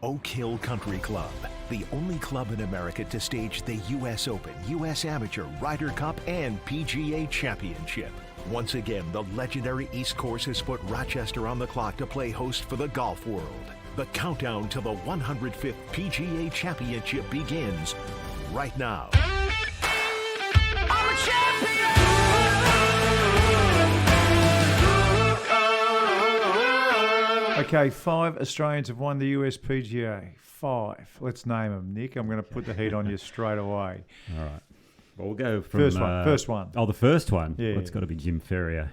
Oak Hill Country Club, the only club in America to stage the US Open, US Amateur, Ryder Cup, and PGA Championship. Once again, the legendary East Course has put Rochester on the clock to play host for the golf world. The countdown to the 105th PGA Championship begins right now. I'm a champion! Okay, 5 Australians have won the US PGA. 5. Let's name them, Nick. I'm going to put the heat on you straight away. All right. Well, we'll go from... First one. Oh, the first one? Yeah. Well, it's got to be Jim Ferrier.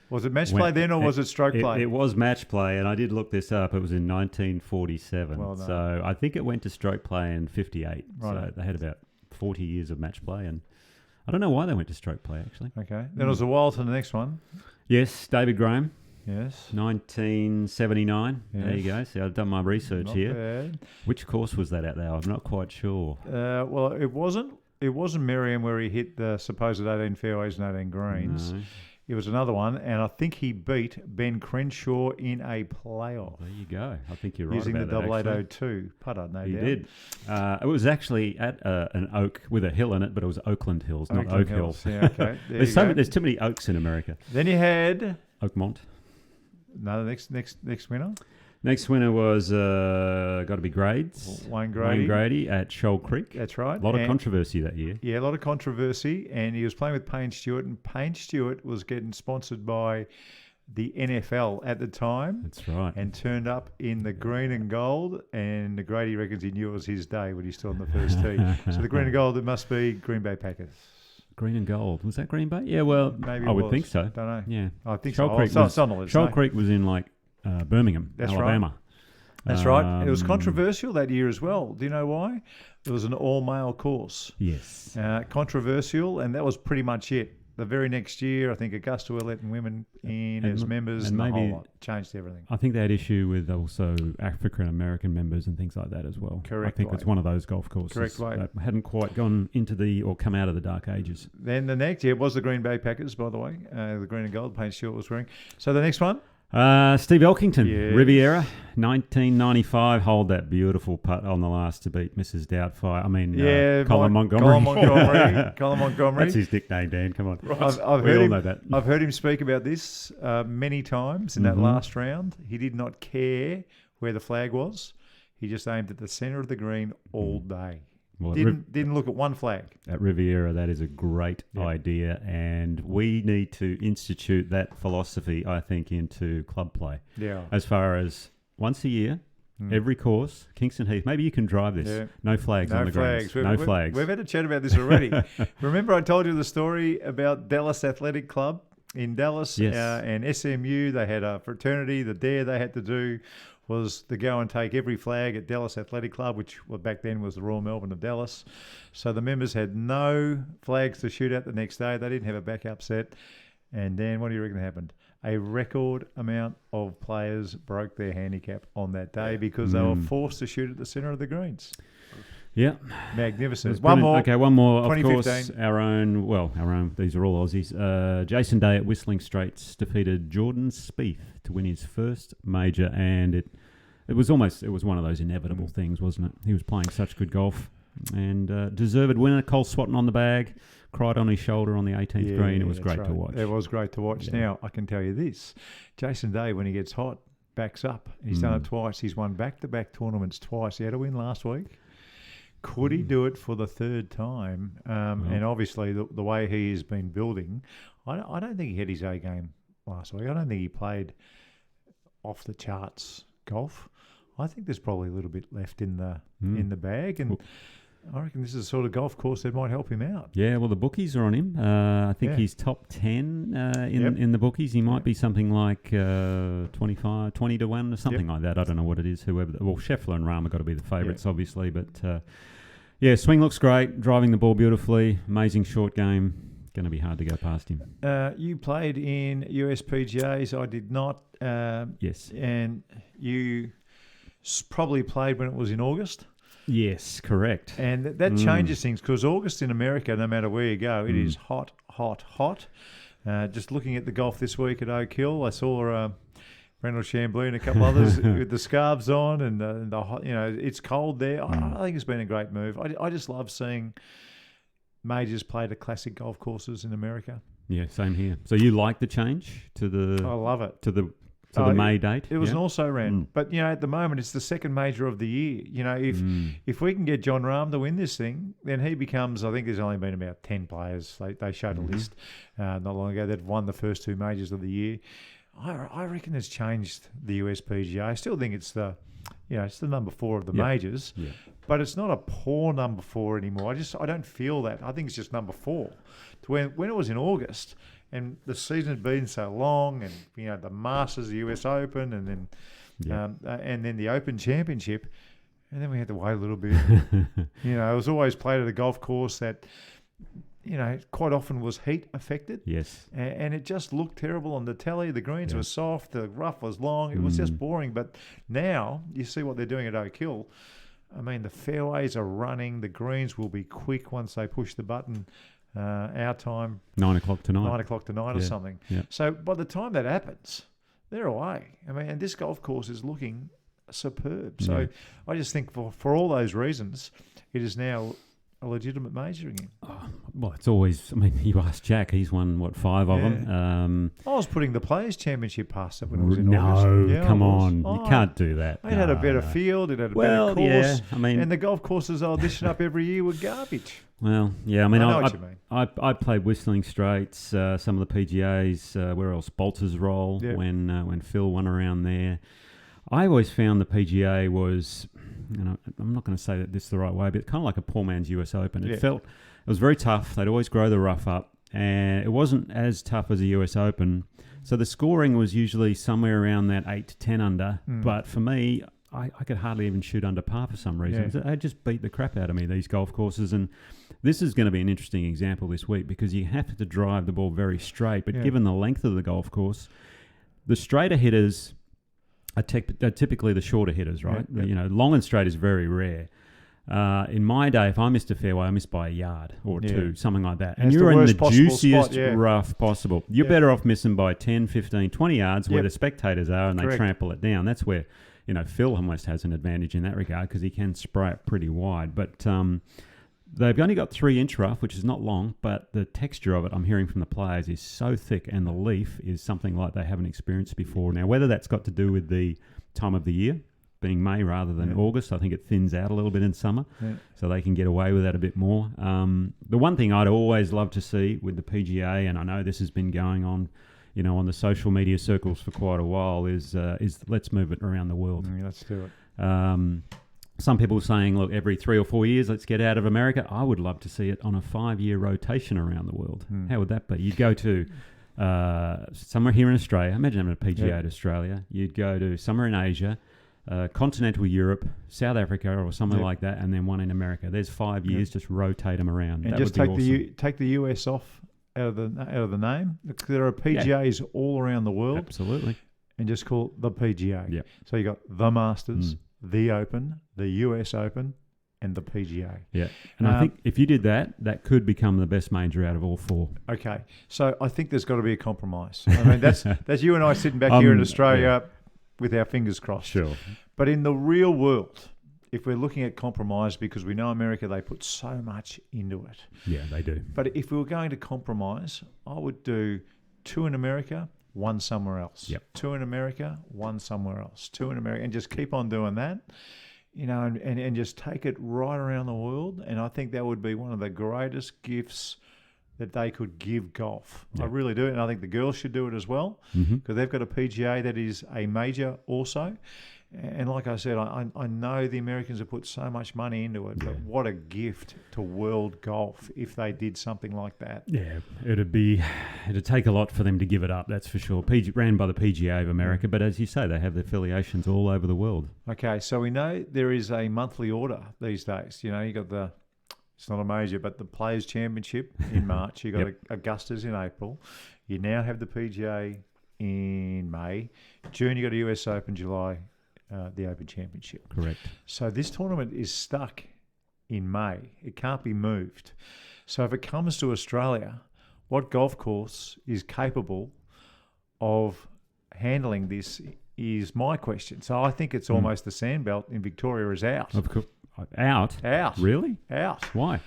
Was it match play then or was it stroke play? It was match play, and I did look this up. It was in 1947. Well done. So I think it went to stroke play in 58. Right. So they had about 40 years of match play, and I don't know why they went to stroke play, actually. Okay. Then it was a while to the next one. Yes, David Graham. Yes. 1979. Yes. There you go. See, I've done my research Not here. bad. Which course was that at, though? I'm not quite sure. Well, it wasn't Merriam where he hit the supposed 18 fairways and 18 greens. No. It was another one, and I think he beat Ben Crenshaw in a playoff. There you go. I think you're right Using about the that, actually. 8802 putter, no He doubt. did. It was actually at an oak with a hill in it, but it was Oakland Hills, not Oak Hill. Yeah, okay. There's too many oaks in America. Then you had Oakmont. no the next winner. Next winner was got to be Grades. Wayne Grady. Wayne Grady at Shoal Creek. That's right. A lot of controversy that year. Yeah, a lot of controversy, and he was playing with Payne Stewart, and Payne Stewart was getting sponsored by the NFL at the time. That's right. And turned up in the green and gold, and Grady reckons he knew it was his day when he stood on the first tee. So the green and gold, it must be Green Bay Packers. Green and gold. Was that Green Bay? Yeah, well, Maybe I would think so. Don't know. Yeah. I think Shoal so. Creek It's was, on the list, Shoal no? Creek was in like Birmingham, That's Alabama. right. That's right. It was controversial that year as well. Do you know why? It was an all-male course. Yes. Controversial, and that was pretty much it. The very next year, I think Augusta were letting women in as members, and the whole lot changed everything. I think they had issue with also African American members and things like that as well. Correct. I think it's one of those golf courses Correct way. that hadn't quite gone into or come out of the dark ages. Then the next year was the Green Bay Packers, by the way. The green and gold Payne Stewart was wearing. So the next one? Steve Elkington, Yes. Riviera, 1995. Hold that beautiful putt on the last to beat Mrs. Doubtfire. Colin Montgomery. Colin Montgomery. That's his nickname, Dan. Come on. I've We heard all him, know that. I've heard him speak about this many times in that last round. He did not care where the flag was. He just aimed at the centre of the green all day. Well, Didn't look at one flag. At Riviera, that is a great idea, and we need to institute that philosophy, I think, into club play. Yeah. As far as once a year, every course, Kingston Heath, maybe you can drive this. Yeah. No flags on the greens. No flags. We've had a chat about this already. Remember I told you the story about Dallas Athletic Club in Dallas? Yes. And SMU, they had a fraternity. The dare they had to do was to go and take every flag at Dallas Athletic Club, which back then was the Royal Melbourne of Dallas. So the members had no flags to shoot at the next day. They didn't have a backup set. And then what do you reckon happened? A record amount of players broke their handicap on that day because they were forced to shoot at the centre of the greens. Yeah. Magnificent. One more. Okay, one more. Of 2015. course, our own, these are all Aussies. Jason Day at Whistling Straits defeated Jordan Spieth to win his first major, and it was one of those inevitable things, wasn't it? He was playing such good golf, and deserved winner. Cole Swatton on the bag, cried on his shoulder on the 18th green. It was great to watch. It was great to watch. Yeah. Now, I can tell you this. Jason Day, when he gets hot, backs up. He's done it twice. He's won back-to-back tournaments twice. He had a win last week. Could he do it for the third time? And obviously, the way he has been building, I don't think he had his A game last week. I don't think he played off the charts golf. I think there's probably a little bit left in the bag, and I reckon this is the sort of golf course that might help him out. Yeah, well, the bookies are on him. I think he's top 10 in the bookies. He might be something like 20 to 1 or something like that. I don't know what it is. Scheffler and Rahm have got to be the favourites, obviously. But, swing looks great. Driving the ball beautifully. Amazing short game. Going to be hard to go past him. You played in US PGAs. I did not. Yes. And you probably played when it was in August. Yes, correct. And that changes things because August in America, no matter where you go, it is hot, hot, hot. Just looking at the golf this week at Oak Hill, I saw Reynolds Chambly and a couple others with the scarves on, and it's cold there. I think it's been a great move. I just love seeing majors played at classic golf courses in America. Yeah, same here. So you like the change to the? I love it. To the May date. It was an also-ran. But, at the moment, it's the second major of the year. If we can get John Rahm to win this thing, then he becomes, I think there's only been about 10 players. They showed a list not long ago that won the first two majors of the year. I reckon it's changed the US PGA. I still think it's the number 4 of the majors. Yeah. But it's not a poor number 4 anymore. I don't feel that. I think it's just number 4. When it was in August, and the season had been so long, and the Masters, the US Open, and then the Open Championship, and then we had to wait a little bit. It was always played at a golf course that quite often was heat affected. Yes, and it just looked terrible on the telly. The greens were soft, the rough was long. It was just boring. But now you see what they're doing at Oak Hill. I mean, the fairways are running. The greens will be quick once they push the button. Our time, 9 o'clock tonight. 9 o'clock tonight or something. Yeah. So by the time that happens, they're away. I mean, and this golf course is looking superb. So I just think for all those reasons, it is now a legitimate major again. Oh, well, it's always. I mean, you ask Jack; he's won 5 of them. I was putting the Players' Championship past it when it was in August. No, come on, you can't do that. It had a better field. It had a better course. Yeah, I mean, and the golf courses they'll dish up every year were garbage. Well, yeah, I mean, I know what you mean. I played Whistling Straits, some of the PGAs, where else Bolter's Roll when Phil won around there. I always found the PGA was, I'm not going to say that this is the right way, but kind of like a poor man's US Open. It was very tough. They'd always grow the rough up, and it wasn't as tough as a US Open. So the scoring was usually somewhere around that 8 to 10 under. But for me, I could hardly even shoot under par for some reason. Yeah. They just beat the crap out of me, these golf courses. And this is going to be an interesting example this week because you have to drive the ball very straight. But given the length of the golf course, the straighter hitters are typically the shorter hitters, right? Yeah. Long and straight is very rare. In my day, if I missed a fairway, I missed by a yard or two, something like that. And you're in the juiciest rough possible. You're better off missing by 10, 15, 20 yards where the spectators are and they trample it down. That's where... Phil almost has an advantage in that regard because he can spray it pretty wide. But they've only got 3-inch rough, which is not long, but the texture of it, I'm hearing from the players, is so thick, and the leaf is something like they haven't experienced before. Now, whether that's got to do with the time of the year, being May rather than August, I think it thins out a little bit in summer, so they can get away with that a bit more. The one thing I'd always love to see with the PGA, and I know this has been going on on the social media circles for quite a while, is let's move it around the world. Let's do it. Some people are saying, look, every 3 or 4 years, let's get out of America. I would love to see it on a 5-year rotation around the world. How would that be? You'd go to somewhere here in Australia. Imagine having a PGA at Australia. You'd go to somewhere in Asia, continental Europe, South Africa or somewhere like that, and then one in America. There's 5 years, just rotate them around. And that just would be awesome. take the US off out of the name. There are PGAs all around the world. Absolutely. And just call it the PGA. Yeah. So you got the Masters, the Open, the US Open, and the PGA. Yeah. And I think if you did that, that could become the best major out of all 4. Okay. So I think there's got to be a compromise. I mean, that's you and I sitting back here in Australia with our fingers crossed. Sure. But in the real world, if we're looking at compromise, because we know America, they put so much into it. Yeah, they do. But if we were going to compromise, I would do 2 in America, 1 somewhere else. Yep. 2 in America, 1 somewhere else. 2 in America, and just keep on doing that, and just take it right around the world. And I think that would be one of the greatest gifts that they could give golf. Yep. I really do. And I think the girls should do it as well, because they've got a PGA that is a major also. And like I said, I know the Americans have put so much money into it, but what a gift to world golf if they did something like that. Yeah, it'd take a lot for them to give it up, that's for sure. Ran by the PGA of America, but as you say, they have the affiliations all over the world. Okay, so we know there is a monthly order these days. You got it's not a major, but the Players' Championship in March. You got Augusta's in April. You now have the PGA in May. June, you got a US Open. July, the Open Championship. Correct. So this tournament is stuck in May. It can't be moved. So if it comes to Australia, what golf course is capable of handling this is my question. So I think it's almost the sandbelt in Victoria is out. Of course. Out? Really? Out. Why?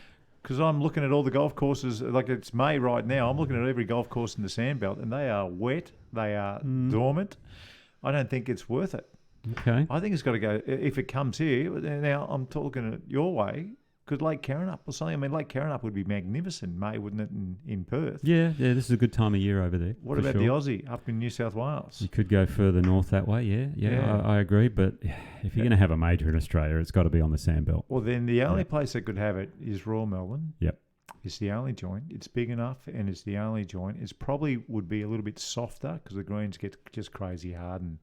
Because I'm looking at all the golf courses, like it's May right now. I'm looking at every golf course in the sandbelt, and they are wet. They are dormant. I don't think it's worth it. Okay. I think it's got to go, if it comes here. Now, I'm talking it your way, because Lake Carrinup or something. I mean, Lake Carrinup would be magnificent, May, wouldn't it, in Perth? Yeah, this is a good time of year over there. What about the Aussie up in New South Wales? You could go further north that way, yeah. I agree, but if you're going to have a major in Australia, it's got to be on the sandbelt. Well, then the only place that could have it is Royal Melbourne. Yep. It's the only joint. It's big enough, and it's the only joint. It's probably would be a little bit softer because the greens get just crazy hard, and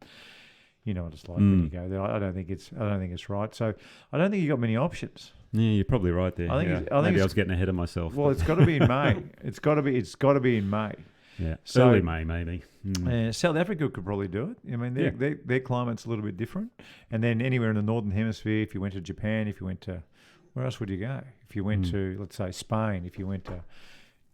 you know what it's like when you go there. I don't think it's right. So I don't think you got many options. Yeah, you're probably right there. I think maybe I was getting ahead of myself. Well, it's got to be in May. It's got to be in May. Yeah, so, early May maybe. South Africa could probably do it. I mean, their climate's a little bit different. And then anywhere in the Northern Hemisphere, if you went to Japan, if you went to where else would you go? If you went to, let's say, Spain, if you went to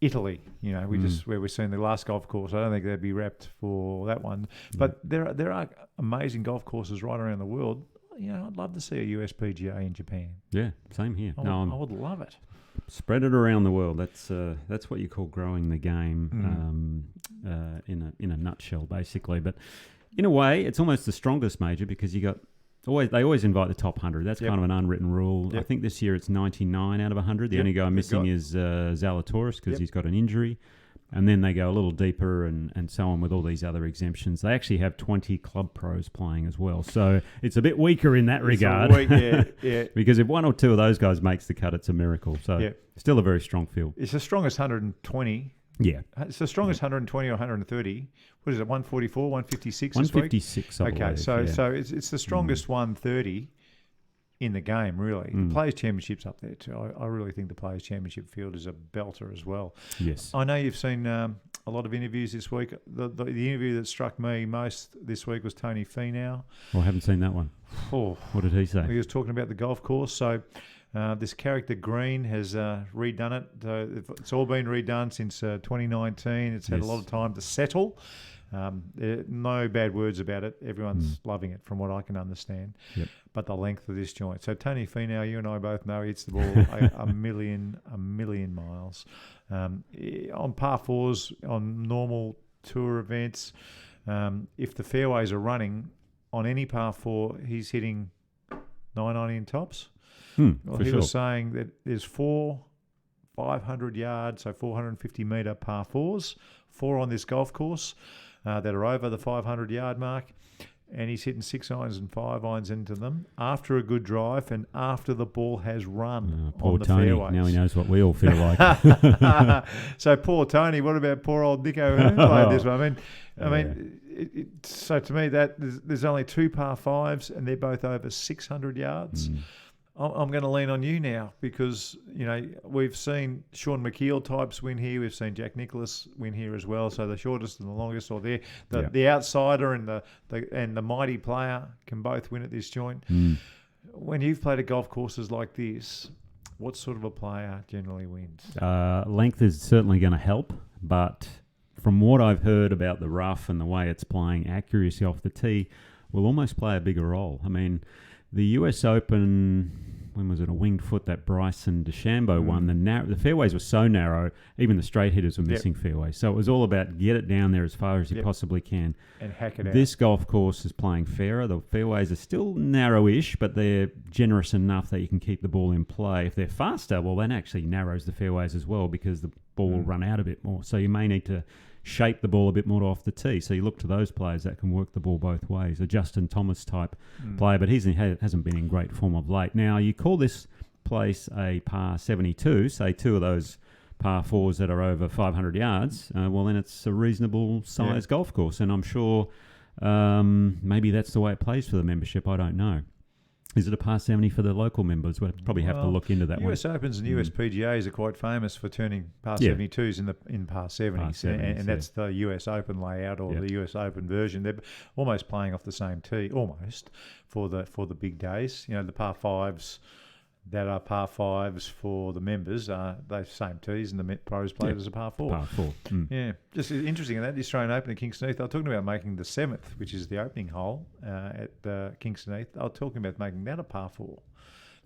Italy, you know, where we're seeing the last golf course, I don't think they'd be wrapped for that one. But there are amazing golf courses right around the world. You know, I'd love to see a US PGA in Japan. Yeah, same here. I would love it. Spread it around the world. That's what you call growing the game in a nutshell, basically. But in a way, it's almost the strongest major because you got they always invite the top 100. That's kind of an unwritten rule. I think this year it's 99 out of 100. The only guy missing is Zalatoris because he's got an injury. And then they go a little deeper and so on with all these other exemptions. They actually have 20 club pros playing as well. So it's a bit weaker in that regard. Because if one or two of those guys makes the cut, it's a miracle. So still a very strong field. It's the strongest 120. Yeah. It's the strongest 120 or 130. What is it, 144, 156 156, I believe? So it's the strongest 130 in the game, really. The Players' Championship's up there too. I really think the Players' Championship field is a belter as well. Yes. I know you've seen a lot of interviews this week. The interview that struck me most this week was Tony Finau. Well, I haven't seen that one. Oh, what did he say? He was talking about the golf course. So this character Green has redone it. It's all been redone since 2019. It's had a lot of time to settle. No bad words about it. Everyone's loving it from what I can understand. Yep. But the length of this joint. So Tony Finau, you and I both know, hits the ball a million miles. On par fours, on normal tour events, if the fairways are running, on any par four, he's hitting 990 in tops. He was saying that there's 4 500 yards, so 450 metre par fours, 4 on this golf course that are over the 500 yard mark. And he's hitting 6 irons and 5 irons into them after a good drive and after the ball has run on the Tony. fairways. Now he knows what we all feel like. So poor Tony. What about poor old Nico who played this one? I mean, so to me that there's only 2 par 5s and they're both over 600 yards. I'm going to lean on you now because, you know, we've seen Sean McKeel types win here. We've seen Jack Nicklaus win here as well. So the shortest and the longest, or the outsider and the mighty player can both win at this joint. When you've played at golf courses like this, what sort of a player generally wins? Length is certainly going to help, but from what I've heard about the rough and the way it's playing, accuracy off the tee will almost play a bigger role. I mean, the US Open, when was it, a winged foot that Bryson DeChambeau won, the fairways were so narrow, even the straight hitters were missing fairways. So it was all about get it down there as far as you possibly can. And hack it out. This golf course is playing fairer. The fairways are still narrowish, but they're generous enough that you can keep the ball in play. If they're faster, well, that actually narrows the fairways as well because the ball will run out a bit more. So you may need to shape the ball a bit more off the tee. So you look to those players that can work the ball both ways. A Justin Thomas type player, but he hasn't been in great form of late. Now, you call this place a par 72, say 2 of those par 4s that are over 500 yards, well, then it's a reasonable size golf course. And I'm sure maybe that's the way it plays for the membership. I don't know. Is it a par 70 for the local members? We'll probably have to look into that one. US Opens and US PGAs are quite famous for turning par 72s in par 70s. And that's the US Open layout or the US Open version. They're almost playing off the same tee, almost, for the big days. You know, the par 5s that are par fives for the members. Those same tees, and the pros played as a par four. Par four. Yeah, just interesting in that the Australian Open at Kingston Heath. They were talking about making the 7th, which is the opening hole at Kingston Heath. They were talking about making that a par four.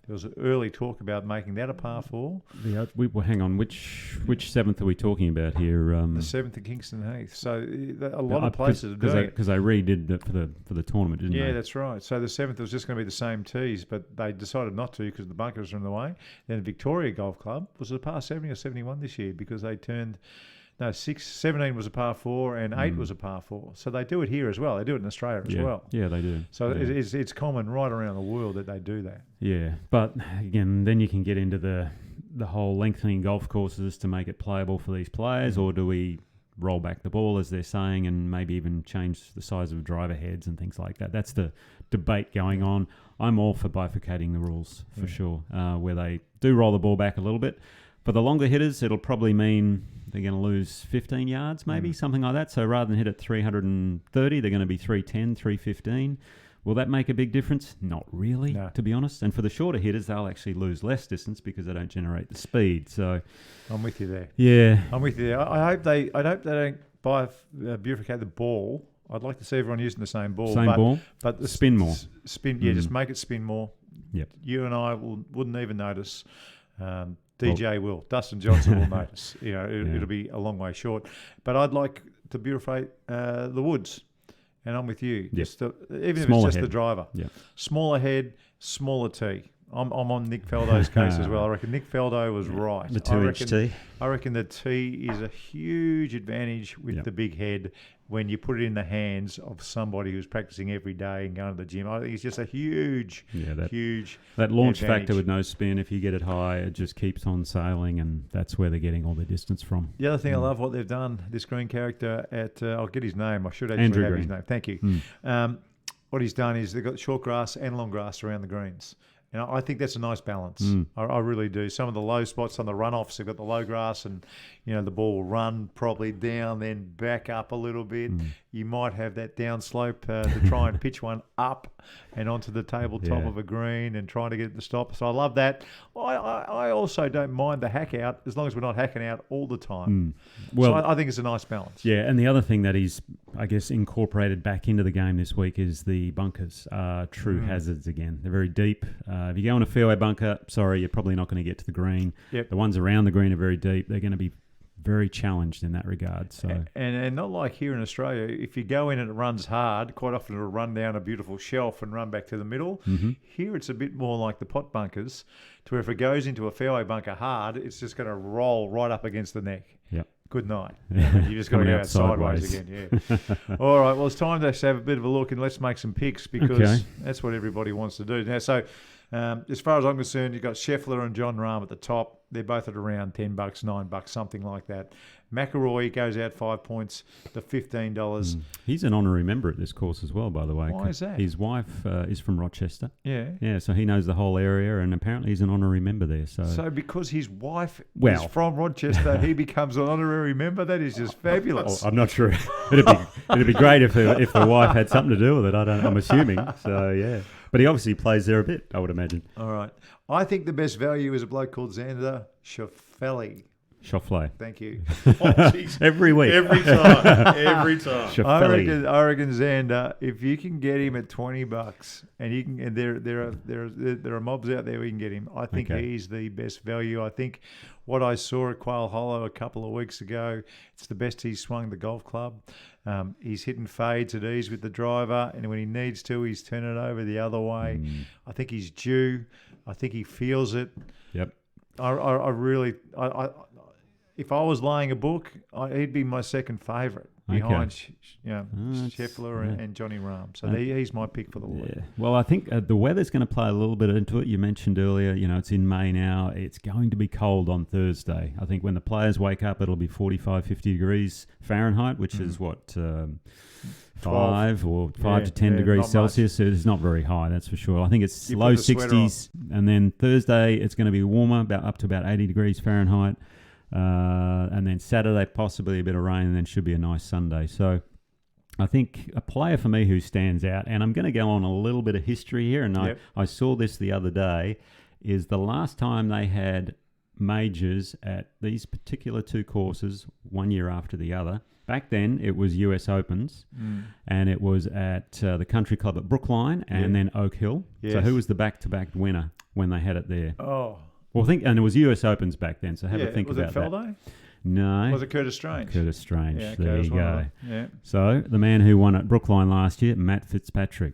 There was early talk about making that a par four. Hang on, which 7th are we talking about here? The 7th at Kingston Heath. So a lot of places are doing it. Because they redid it for the tournament, didn't they? Yeah, that's right. So the 7th was just going to be the same tees, but they decided not to because the bunkers are in the way. Then Victoria Golf Club was a par 70 or 71 this year because they turned... No, 17 was a par 4 and 8 was a par 4. So they do it here as well. They do it in Australia as well. Yeah, they do. So it's common right around the world that they do that. Yeah, but again, then you can get into the whole lengthening golf courses to make it playable for these players, or do we roll back the ball, as they're saying, and maybe even change the size of driver heads and things like that? That's the debate going on. I'm all for bifurcating the rules, for sure, where they do roll the ball back a little bit. For the longer hitters, it'll probably mean they're going to lose 15 yards, maybe, something like that. So rather than hit at 330, they're going to be 310, 315. Will that make a big difference? Not really, to be honest. And for the shorter hitters, they'll actually lose less distance because they don't generate the speed. So I'm with you there. Yeah. I'm with you there. I hope they don't bifurcate the ball. I'd like to see everyone using the same ball. But the spin more. Just make it spin more. Yep. You and I wouldn't even notice. DJ will. Dustin Johnson will notice. It'll be a long way short. But I'd like to beautify the woods. And I'm with you. Yep. Even Smaller if it's just head. the driver. Yep. Smaller head, smaller tee. I'm on Nick Faldo's case as well. I reckon Nick Faldo was right. The 2-inch tee. I reckon the tee is a huge advantage with the big head when you put it in the hands of somebody who's practicing every day and going to the gym. I think it's just a huge that launch advantage. factor with no spin. If you get it high, it just keeps on sailing, and that's where they're getting all their distance from. The other thing I love what they've done, this green character at I'll get his name. I should actually Andrew have Green. his name. Thank you. What he's done is they've got short grass and long grass around the greens. And I think that's a nice balance. I really do. Some of the low spots on the runoffs, they've got the low grass and, the ball will run probably down, then back up a little bit. You might have that down slope to try and pitch one up and onto the tabletop of a green and trying to get it to stop. So I love that. I also don't mind the hack out as long as we're not hacking out all the time. Well, so I think it's a nice balance. Yeah, and the other thing that he's, I guess, incorporated back into the game this week is the bunkers. True hazards again. They're very deep. If you go in a fairway bunker, sorry, you're probably not going to get to the green. Yep. The ones around the green are very deep. They're going to be very challenged in that regard. So and not like here in Australia, if you go in and it runs hard, quite often it'll run down a beautiful shelf and run back to the middle. Here it's a bit more like the pot bunkers, to where if it goes into a fairway bunker hard, it's just going to roll right up against the neck. Yep. Good night. You just got to go out sideways again. Yeah. All right. Well, it's time to have a bit of a look and let's make some picks because that's what everybody wants to do now. So, as far as I'm concerned, you've got Scheffler and John Rahm at the top. They're both at around $10, $9, something like that. McIlroy goes out 5 points to $15. He's an honorary member at this course as well, by the way. Why is that? His wife is from Rochester. Yeah. Yeah, so he knows the whole area, and apparently he's an honorary member there. So because his wife is from Rochester, he becomes an honorary member? That is just fabulous. I'm not sure. It'd be great if the wife had something to do with it. I'm assuming. So, yeah. But he obviously plays there a bit, I would imagine. All right. I think the best value is a bloke called Xander Schauffele. Schauffele. Thank you. Every week. Every time. I reckon Xander, if you can get him at $20 and you can, and there are mobs out there where you can get him, I think he's the best value. I think what I saw at Quail Hollow a couple of weeks ago, it's the best he's swung the golf club. He's hitting fades at ease with the driver, and when he needs to, he's turning it over the other way. I think he's due. I think he feels it. Yep. I really, if I was laying a book, he'd be my second favourite behind Scheffler and Johnny Rahm. So he's my pick for the week. Yeah. Well, I think the weather's going to play a little bit into it. You mentioned earlier, it's in May now. It's going to be cold on Thursday. I think when the players wake up, it'll be 45, 50 degrees Fahrenheit, which is what... 5 to 10 degrees Celsius. It's not very high, that's for sure. I think it's low 60s. And then Thursday, it's going to be warmer, up to about 80 degrees Fahrenheit. And then Saturday, possibly a bit of rain, and then should be a nice Sunday. So I think a player for me who stands out, and I'm going to go on a little bit of history here, and I saw this the other day, is the last time they had majors at these particular two courses 1 year after the other. Back then, it was US Opens, and it was at the Country Club at Brookline and then Oak Hill. Yes. So who was the back-to-back winner when they had it there? Oh. Well, and it was US Opens back then, so have a think about that. Was it Faldo? No. Was it Curtis Strange? Curtis Strange. Yeah, there you go. Yeah. So the man who won at Brookline last year, Matt Fitzpatrick.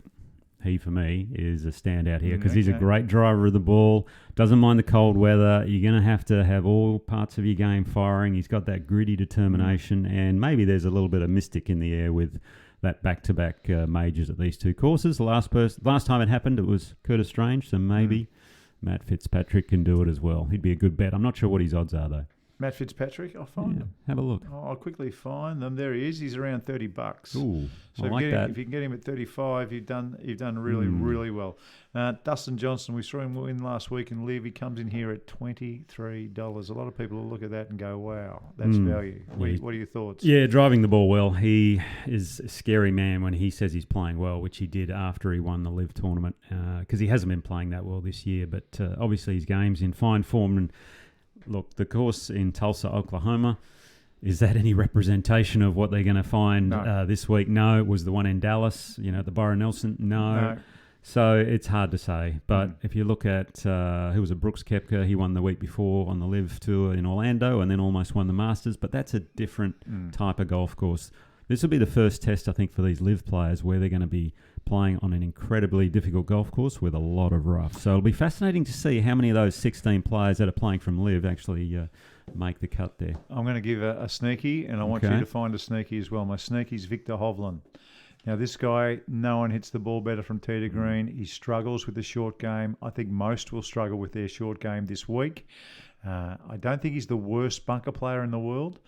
He, for me, is a standout here because he's a great driver of the ball, doesn't mind the cold weather. You're going to have all parts of your game firing. He's got that gritty determination, and maybe there's a little bit of mystic in the air with that back-to-back majors at these two courses. The last time it happened, it was Curtis Strange, so maybe Matt Fitzpatrick can do it as well. He'd be a good bet. I'm not sure what his odds are, though. Matt Fitzpatrick, I'll find him. Have a look. I'll quickly find them. There he is. He's around $30. Ooh, so I like that. If you can get him at 35, you've done really, really well. Dustin Johnson, we saw him win last week in Live. He comes in here at $23. A lot of people will look at that and go, wow, that's value. What are your thoughts? Yeah, driving the ball well. He is a scary man when he says he's playing well, which he did after he won the Live tournament, because he hasn't been playing that well this year. But obviously his game's in fine form. And look, the course in Tulsa, Oklahoma, is that any representation of what they're going to find this week? No. It was the one in Dallas, the Byron Nelson? No. So it's hard to say. But if you look at, who was it, Brooks Koepka, he won the week before on the Live Tour in Orlando and then almost won the Masters. But that's a different type of golf course. This will be the first test, I think, for these Live players where they're going to be playing on an incredibly difficult golf course with a lot of rough. So it'll be fascinating to see how many of those 16 players that are playing from Live actually make the cut there. I'm going to give a sneaky, and I want you to find a sneaky as well. My sneaky's Victor Hovland. Now, this guy, no one hits the ball better from tee to green. He struggles with the short game. I think most will struggle with their short game this week. I don't think he's the worst bunker player in the world.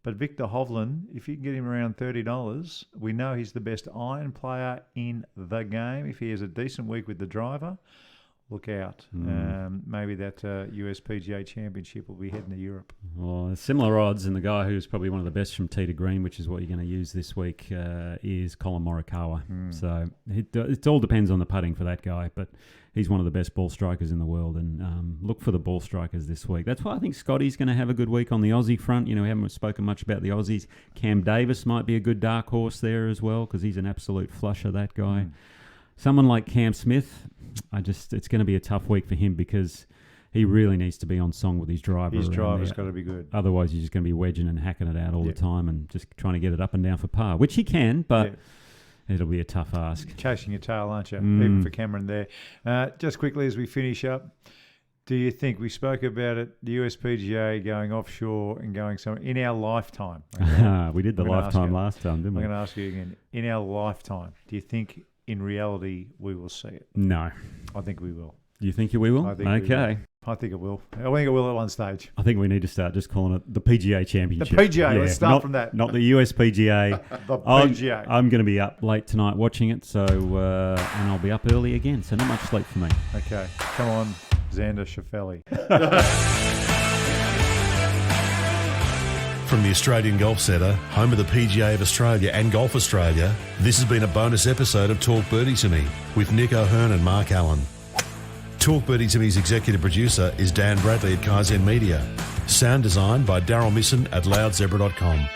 But Victor Hovland, if you can get him around $30, we know he's the best iron player in the game. If he has a decent week with the driver, look out. Maybe that US PGA Championship will be heading to Europe. Well, similar odds, and the guy who's probably one of the best from tee to green, which is what you're going to use this week, is Colin Morikawa. So it all depends on the putting for that guy, but he's one of the best ball strikers in the world, and look for the ball strikers this week. That's why I think Scotty's going to have a good week on the Aussie front. We haven't spoken much about the Aussies. Cam Davis might be a good dark horse there as well because he's an absolute flusher, that guy. Someone like Cam Smith, it's going to be a tough week for him because he really needs to be on song with his driver. His driver's got to be good. Otherwise, he's just going to be wedging and hacking it out all the time and just trying to get it up and down for par, which he can, but it'll be a tough ask. Chasing your tail, aren't you? Even for Cameron there. Just quickly as we finish up, do you think, we spoke about it, the US PGA going offshore and going somewhere in our lifetime? Okay? We did the lifetime last time, didn't we? I'm going to ask you again. In our lifetime, do you think in reality we will see it? No. I think we will. You think we will? I think we will. I think it will. I think it will at one stage. I think we need to start just calling it the PGA Championship. The PGA, let's start from that. Not the US PGA. The PGA. I'm going to be up late tonight watching it, so and I'll be up early again, so not much sleep for me. Okay. Come on, Xander Schauffele. From the Australian Golf Centre, home of the PGA of Australia and Golf Australia, this has been a bonus episode of Talk Birdie to Me with Nick O'Hearn and Mark Allen. Talk Birdie to Me's executive producer is Dan Bradley at Kaizen Media. Sound design by Daryl Misson at loudzebra.com.